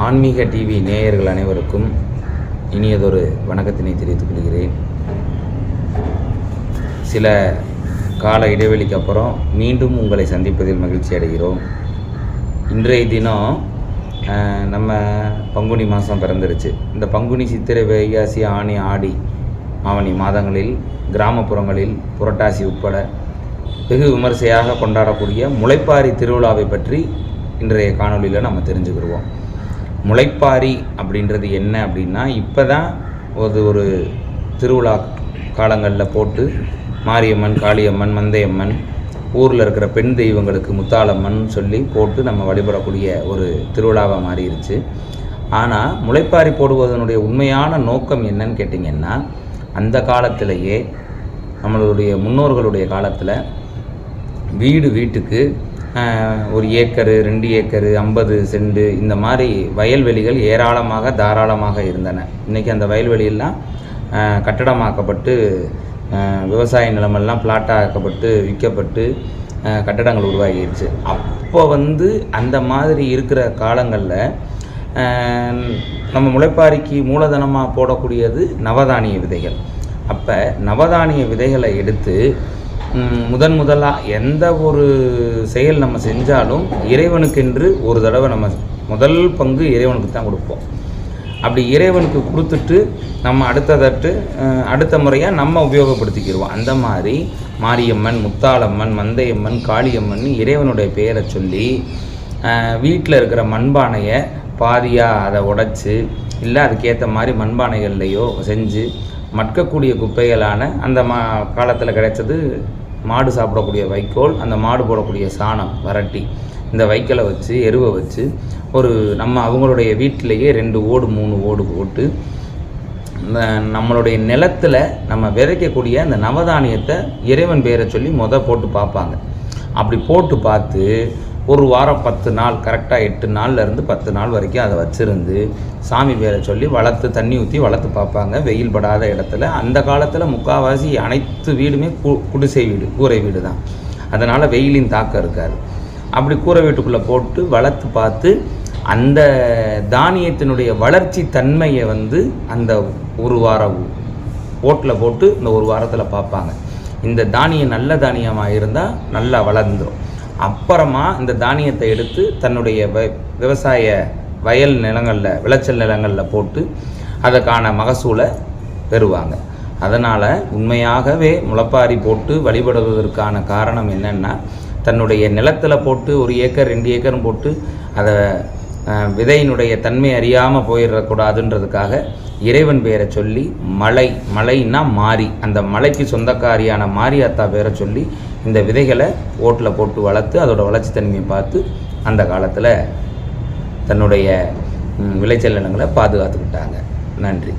ஆன்மீக டிவி நேயர்கள் அனைவருக்கும் இனியதொரு வணக்கத்தினை தெரிவித்துக் கொள்கிறேன். சில கால இடைவெளிக்கு அப்புறம் மீண்டும் உங்களை சந்திப்பதில் மகிழ்ச்சி அடைகிறோம். இன்றைய தினம் நம்ம பங்குனி மாதம் பிறந்துருச்சு. இந்த பங்குனி, சித்திரை, வைகாசி, ஆனி, ஆடி, ஆவணி மாதங்களில் கிராமப்புறங்களில் புரட்டாசி உட்பட வெகு விமர்சையாக கொண்டாடக்கூடிய முளைப்பாரி திருவிழாவை பற்றி இன்றைய காணொலியில் நம்ம தெரிஞ்சுக்கிடுவோம். முளைப்பாரி அப்படின்றது என்ன அப்படின்னா, இப்போ தான் ஒரு திருவிழா காலங்களில் போட்டு மாரியம்மன், காளியம்மன், மந்தையம்மன், ஊரில் இருக்கிற பெண் தெய்வங்களுக்கு முத்தாளம்மன் சொல்லி போட்டு நம்ம வழிபடக்கூடிய ஒரு திருவிழாவாக மாறிடுச்சு. ஆனால் முளைப்பாரி போடுவதனுடைய உண்மையான நோக்கம் என்னன்னு கேட்டிங்கன்னா, அந்த காலத்திலேயே நம்மளுடைய முன்னோர்களுடைய காலத்தில் வீட்டுக்கு 1 ஏக்கரு, 2 ஏக்கரு, 50 சென்ட் இந்த மாதிரி வயல்வெளிகள் ஏராளமாக தாராளமாக இருந்தன. இன்றைக்கி அந்த வயல்வெளியெல்லாம் கட்டடமாக்கப்பட்டு விவசாய நிலமெல்லாம் பிளாட்டாக்கப்பட்டு விற்கப்பட்டு கட்டடங்கள் உருவாகிடுச்சு. அப்போ அந்த மாதிரி இருக்கிற காலங்களில் நம்ம முளைப்பாரிக்கு மூலதனமாக போடக்கூடியது நவதானிய விதைகள். அப்போ நவதானிய விதைகளை எடுத்து முதலாக எந்த ஒரு செயல் நம்ம செஞ்சாலும் இறைவனுக்கென்று ஒரு தடவை நம்ம முதல் பங்கு இறைவனுக்கு தான் கொடுப்போம். அப்படி இறைவனுக்கு கொடுத்துட்டு நம்ம அடுத்த முறையாக நம்ம உபயோகப்படுத்திக்கிடுவோம். அந்த மாதிரி மாரியம்மன், முத்தாளம்மன், மந்தையம்மன், காளியம்மன் இறைவனுடைய பெயரை சொல்லி வீட்டில் இருக்கிற மண்பானையை பாதியாக அதை உடைச்சி, இல்லை அதுக்கேற்ற மாதிரி மண்பானைகள்லையோ செஞ்சு மட்கக்கூடிய குப்பைகளான அந்த காலத்தில் கிடைச்சது மாடு சாப்பிடக்கூடிய வைக்கோல், அந்த மாடு போடக்கூடிய சாணம் வரட்டி, இந்த வைக்கலை வச்சு எருவை வச்சு அவங்களுடைய வீட்டிலேயே 2 ஓடு 3 ஓடு போட்டு நம்மளுடைய நிலத்தில் நம்ம விதைக்கக்கூடிய அந்த நவதானியத்தை இறைவன் பேரை சொல்லி போட்டு பார்ப்பாங்க. அப்படி போட்டு பார்த்து ஒரு வாரம் 10 நாள், கரெக்டாக 8 நாள்லேருந்து 10 நாள் வரைக்கும் அதை வச்சுருந்து சாமி பேரை சொல்லி வளர்த்து தண்ணி ஊற்றி வளர்த்து பார்ப்பாங்க. வெயில் படாத இடத்துல. அந்த காலத்தில் முக்கால்வாசி அனைத்து வீடுமே குடிசை வீடு, கூரை வீடு தான். அதனால் வெயிலின் தாக்கம் இருக்காது. அப்படி கூரை வீட்டுக்குள்ளே போட்டு வளர்த்து பார்த்து அந்த தானியத்தினுடைய வளர்ச்சி தன்மையை அந்த ஒரு வாரம் ஓட்டில் போட்டு இந்த ஒரு வாரத்தில் பார்ப்பாங்க. இந்த தானியம் நல்ல தானியமாக இருந்தால் நல்லா வளர்ந்துடும். அப்புறமா இந்த தானியத்தை எடுத்து தன்னுடைய விவசாய வயல் நிலங்களில், விளைச்சல் நிலங்களில் போட்டு அதற்கான மகசூலை பெறுவாங்க. அதனால் உண்மையாகவே முளைப்பாரி போட்டு வழிபடுவதற்கான காரணம் என்னென்னா, தன்னுடைய நிலத்தில் போட்டு 1 ஏக்கர் 2 ஏக்கரும் போட்டு அதை விதையினுடைய தன்மை அறியாமல் போயிடக்கூடாதுன்றதுக்காக இறைவன் பேரை சொல்லி மலைன்னா மாரி, அந்த மலைக்கு சொந்தக்காரியான மாரியாத்தா பேரை சொல்லி இந்த விதைகளை ஓட்டில் போட்டு வளர்த்து அதோட வளர்ச்சி தன்மையை பார்த்து அந்த காலத்தில் தன்னுடைய விளைச்சல் நிலங்களை பாதுகாத்துக்கிட்டாங்க. நன்றி.